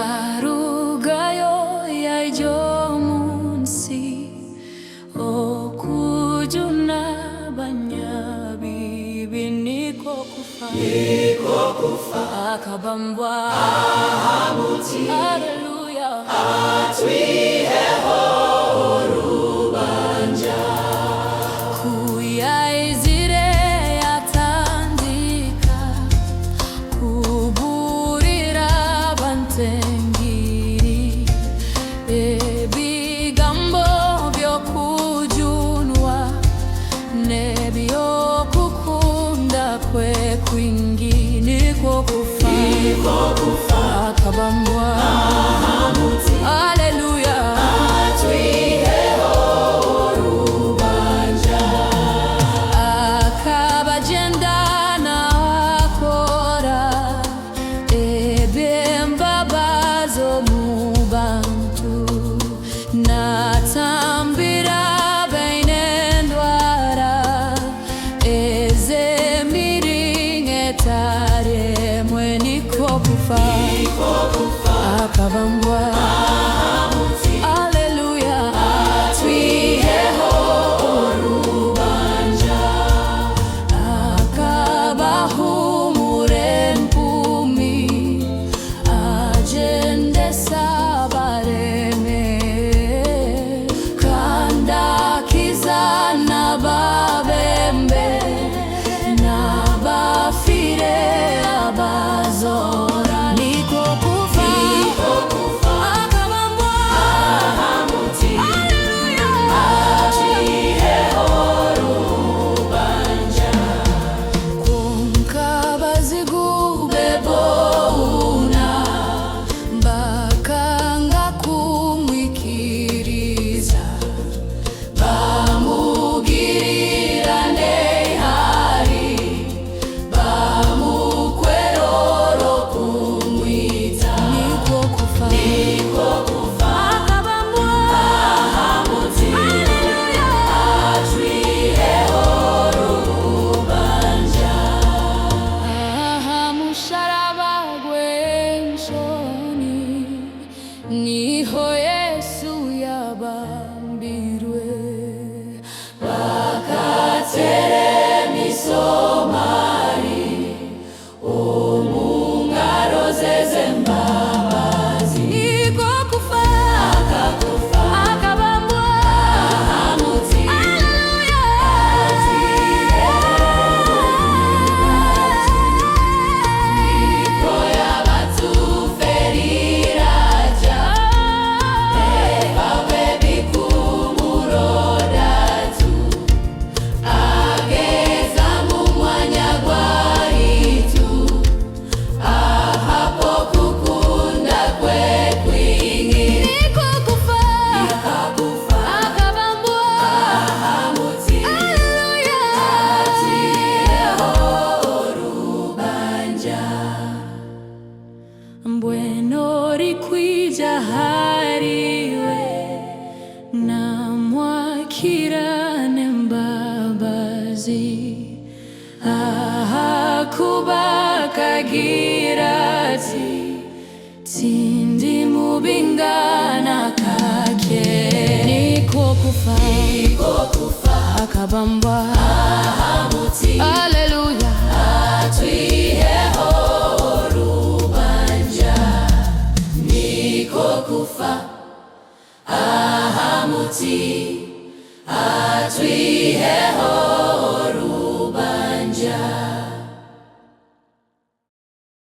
Yarugayo yaijo munsi okujuna banyabibi niko kufa akabambwa ahamuti haleluya atwiheho rubanja kuyaizire yatandika kuburira bantengiri ebigambo byokujunwa nebyokukunda kwe kwingi niko kufa akabambwa ahamuti haleluya atwiheho rubanja akabagenda nakora ebyembabazo mu bantu natambira baine ndwara ezemiringetare niko kufa akabambwa ahamuti haleluya atwiheho rubanja akabahumure mpumi agendesa bareme kandakiza n'ababembe n'abafire abazora niko kufa akabambwa ahamuti haleluya atwiheho rubanja kunkabazigube bona bakanga kumwikiriza bamugirira nehari bamukweroro kumwita niko kufa akabambwa ahamuti haleluya atwiheho rubanja ahamusharaba gw'enshoni niho Yesu yabambirwe bakatere misomari omungaro zezembabazi niko kufa akabambwa ahamuti haleluya niko yabatuferiraja ebawe bikumurodatu ageza mu mwanya gwaitu ahapo kukunda kwe kwingi niko kufa akabambwa ahamuti haleluya atwiheho rubanja mbweno rikwija hariwe namwakirane mbabazi ahakubakagira ati tindi mubingana kake niko kufa akabambwa ahamuti haleluya atwiheho rubanja niko kufa ahamuti atwiheho